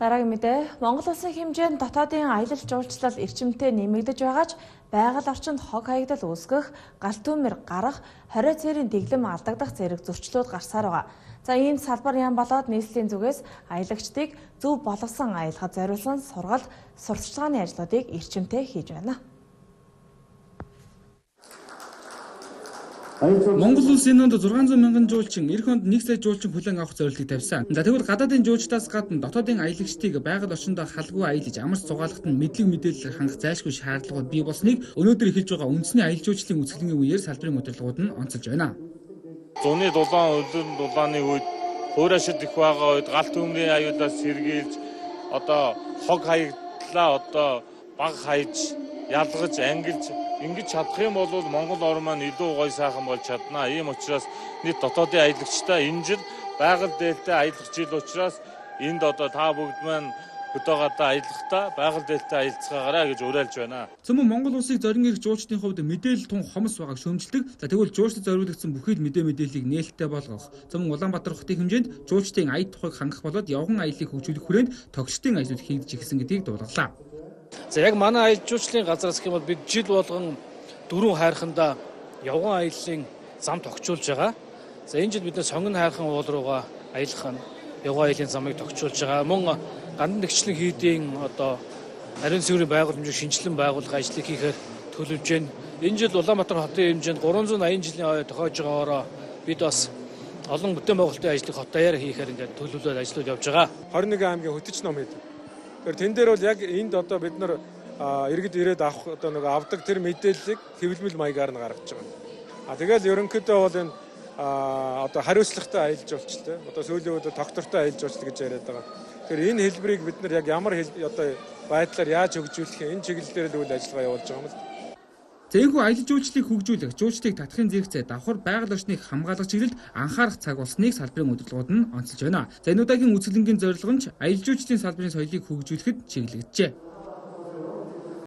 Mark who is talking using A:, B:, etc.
A: Дараагийн мэдээ Монгол улсын хэмжээнд дотоодын аялал жуулчлал эрчимтэй нэмэгдэж байгаа ч байгаль орчинд хог хаягдал үүсгэх, гал түмэр гарах, хорио цээрийн дэглэм алдагдах зэрэг зөрчлүүд гарсаар байгаа. За ийм салбар яам болоод нийслэлийн зүгээс аялагчдыг зөв боловсон аялахад зориулсан сургалт, сурталчилгааны ажлуудыг эрчимтэй хийж байна.
B: Монгол улсын энд 600 мянган жуулчин, эх хонд 1 сая жуулчин хүлээн авах зорилтыг тавьсан. Тэгвэл гадаадын жуулчдаас гадна дотоодын аялагчдыг байгаль орчиндөө халгүй аялаж амарч зугаалахад нь мэдлэг мэдээлэл хангах зайлшгүй шаардлагууд бий болсныг өнөөдөр эхэлж байгаа үндэсний аялал жуулчлалын үзэсгэлэнгийн үеэр салбарын удирдлагууд нь онцолж байна.
C: Зуны дулаан өдөр дулааны үед хуурашид их байгаа үед гал төмрийн аюулаас сэргийлж хог хаягдлаа баг хайж ялгаж ангилж ингэж чадах юм бол Монгол орн маань илүү гоё сайхан болж чаднаа. Ийм учраас нийт дотоодын аялагчтай энэ жил байгаль дээлтэй аялах жил учраас энд та бүгд маань хөдөө гадаа аялахдаа байгаль дээлтэй аялцгаагаараа гэж уриалж байна.
B: Цөмөн Монгол улсыг зорин ирэх жуулчдын хувьд мэдээлэл тун хомс байгааг шөөмжилдэг. Тэгвэл жуулчдад зориулагдсан бүхий л мэдээллийг нээлттэй болгох. Цөмөн Улаанбаатар хотын хэмжээнд жуулчдын аяд тухайг хангах болоод явган аяллыг хөгжүүлэх хүрээнд тогтчдын ажлууд хийгдэж эхэлсэн гэдгийг дуулгарлаа.
D: За яг манай аялал жуулчлалын газраас гэх юм бол бид жил болгон дөрвөн хайрхандаа явган аяллаа зам тогтчулж байгаа. За энэ жил бид сонгон хайрхан уул руугаа аялах явган аяллаа замыг тогтчулж байгаа. Мөн гандан нэгчлэн хийдийн ариун цэврийн байгууламжийг шинжилэн байгуулах ажлыг хийхээр төлөвлөж байна. Энэ жил Улаанбаатар хотын хэмжээнд 380 жилийн тохиож байгаагаар бид бас олон бүтээн байгуулалтын ажлыг хот даяар хийхээр ингээд төлөвлөлт ажлууд явж байгаа.
E: 21 аймгийн хөтөч ном хийдэг. Тэн дээр бол яг энд бид нар иргэд ирээд авах авдаг тэр мэдээллийг хэвлэмэл маягаар нь гаргаж байгаа. Тэгэл ерөнхийдөө бол энэ хариуцлагатай аялал жуулчлалтай сүүлийн үед тогтвортой аялал жуулчлал гэж яриад байгаа. Тэгэхээр энэ хэлбэрийг бид нар яг ямар байдлаар яаж хөгжүүлэх энэ чиглэлээр л үйл ажиллагаа явуулж байгаа юм л.
B: Зээнхүү аялал жуулчлалыг хөгжүүлэх, жуулчдыг татахын зэрэгцээ давхар байгаль орчныг хамгаалах чиглэлд анхаарах цаг болсныг салбарын удирдлагууд нь онцолж байна. За энэ удаагийн үзэсгэлэнгийн зорилго нь аялал жуулчлалын салбарын соёлыг хөгжүүлэхэд чиглэгдэжээ.